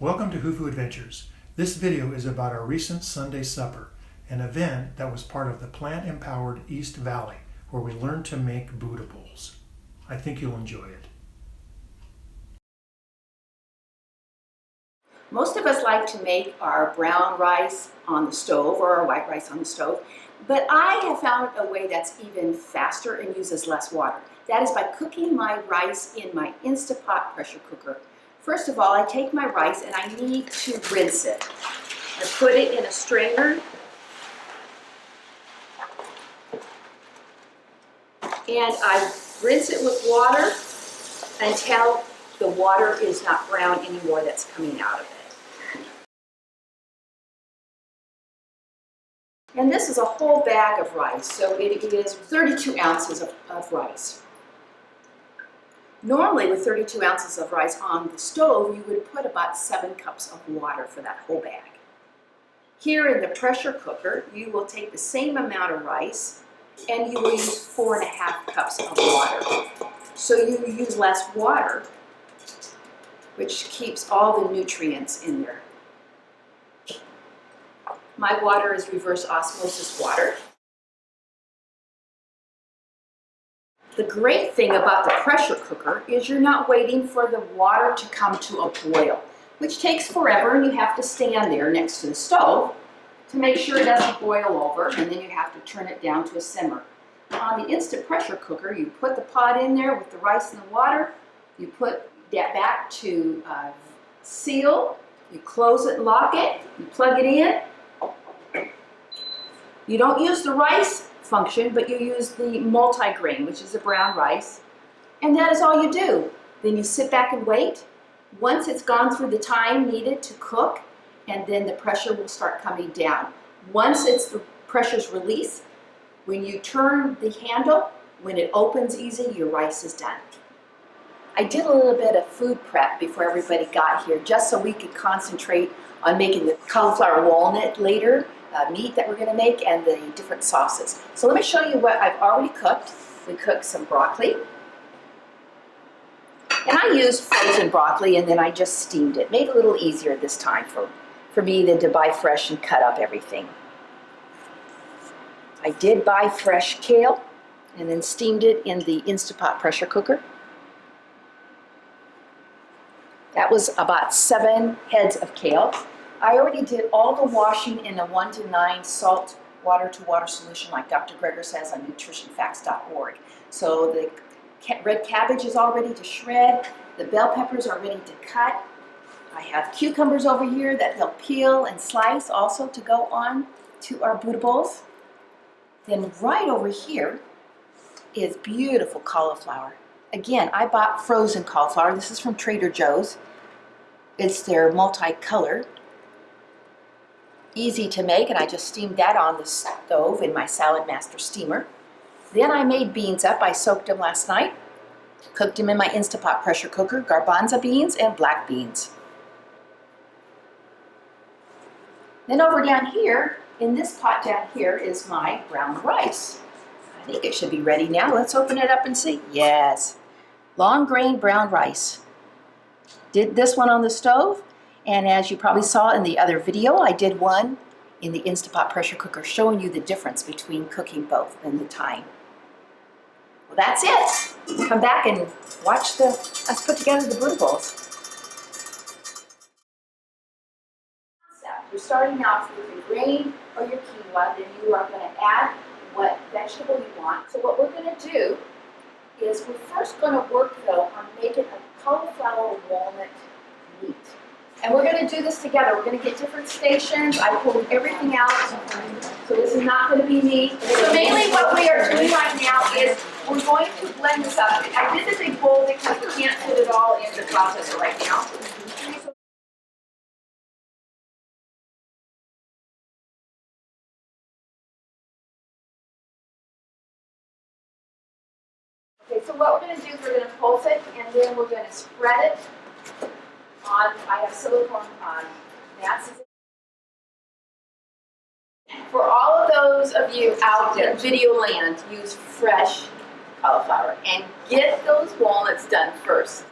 Welcome to Whofoo Adventures. This video is about our recent Sunday supper, an event that was part of the plant-empowered East Valley, where we learned to make Buddha bowls. I think you'll enjoy it. Most of us like to make our brown rice on the stove or our white rice on the stove, but I have found a way that's even faster and uses less water. That is by cooking my rice in my Instapot pressure cooker. First of all, I take my rice and I need to rinse it. I put it in a strainer and I rinse it with water until the water is not brown anymore that's coming out of it. And this is a whole bag of rice, so it is 32 ounces of rice. Normally with 32 ounces of rice on the stove, you would put about 7 cups of water for that whole bag. Here in the pressure cooker, you will take the same amount of rice and you will use 4.5 cups of water. So you use less water, which keeps all the nutrients in there. My water is reverse osmosis water. The great thing about the pressure cooker is you're not waiting for the water to come to a boil, which takes forever, and you have to stand there next to the stove to make sure it doesn't boil over, and then you have to turn it down to a simmer. On the instant pressure cooker, you put the pot in there with the rice and the water, you put that back to seal, you close it and lock it, you plug it in. You don't use the rice function, but you use the multi-grain, which is the brown rice, and that is all you do. Then you sit back and wait. Once it's gone through the time needed to cook, and then the pressure will start coming down. Once the pressure's released, when you turn the handle, when it opens easy, your rice is done. I did a little bit of food prep before everybody got here, just so we could concentrate on making the cauliflower walnut later, meat that we're going to make, and the different sauces. So let me show you what I've already cooked. We cooked some broccoli. And I used frozen broccoli and then I just steamed it. Made it a little easier this time for me than to buy fresh and cut up everything. I did buy fresh kale and then steamed it in the Instapot pressure cooker. That was about 7 heads of kale. I already did all the washing in a 1 to 9 salt water-to-water solution like Dr. Greger says on nutritionfacts.org. So the red cabbage is all ready to shred. The bell peppers are ready to cut. I have cucumbers over here that they'll peel and slice also to go on to our Buddha bowls. Then right over here is beautiful cauliflower. Again, I bought frozen cauliflower. This is from Trader Joe's. It's their multicolor. Easy to make, and I just steamed that on the stove in my Salad Master steamer. Then I made beans up. I soaked them last night, cooked them in my Instapot pressure cooker, garbanzo beans and black beans. Then over down here, in this pot down here, is my brown rice. I think it should be ready now. Let's open it up and see. Yes, long grain brown rice. Did this one on the stove. And as you probably saw in the other video, I did one in the Instapot pressure cooker showing you the difference between cooking both and the time. Well, that's it. Come back and watch us put together the Buddha bowls. You're starting off with your grain or your quinoa, then you are going to add what vegetable you want. So what we're going to do is we're first going to work though on making a cauliflower walnut meat. And we're going to do this together. We're going to get different stations. I pulled everything out, so this is not going to be me. So mainly what we are doing right now is we're going to blend this up. I did this in a bowl because we can't put it all in the processor right now. Okay, so what we're going to do is we're going to pulse it, and then we're going to spread it on, I have silicone mats. For all of those of you out in video land, use fresh cauliflower and get those walnuts done first.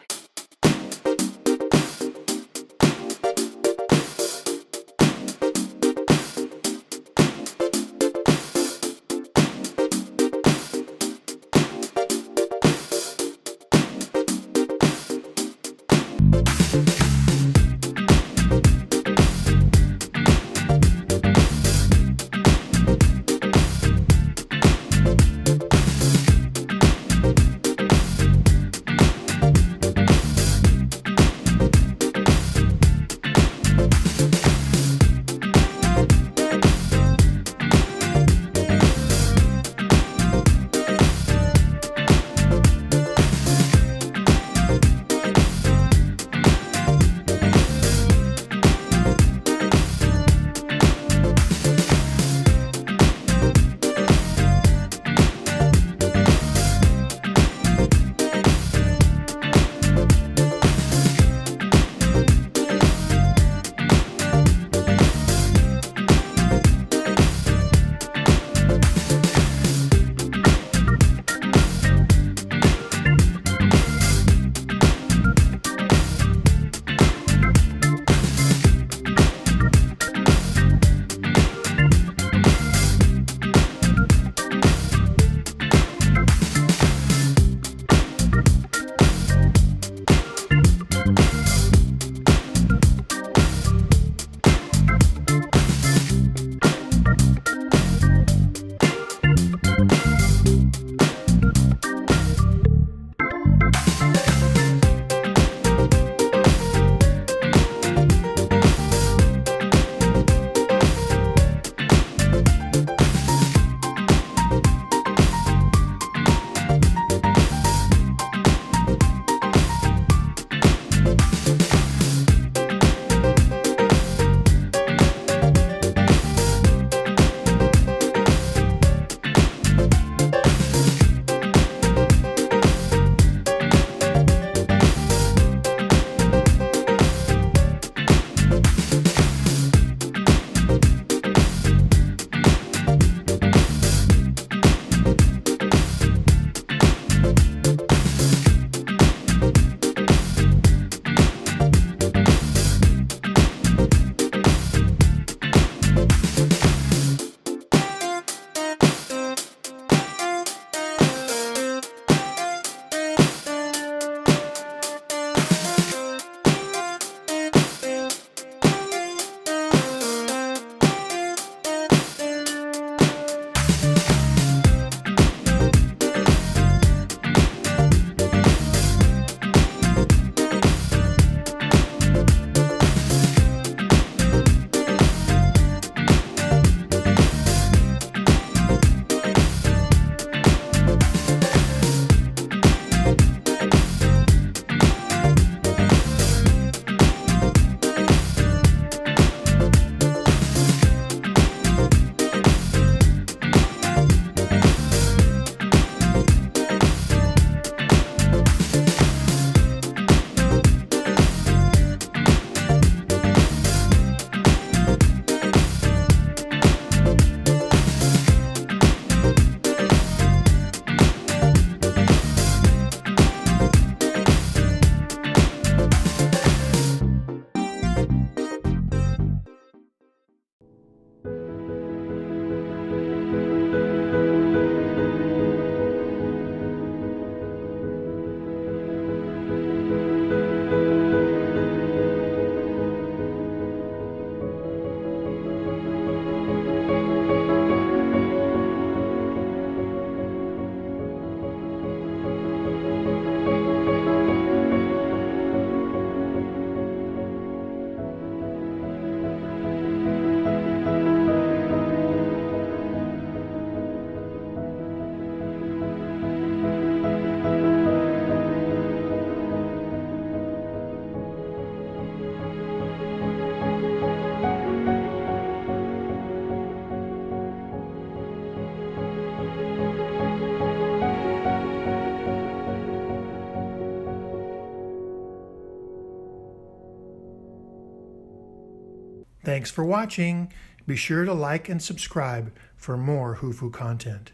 Thanks for watching. Be sure to like and subscribe for more whofoo content.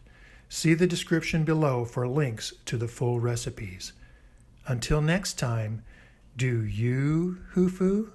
See the description below for links to the full recipes. Until next time, do you whofoo?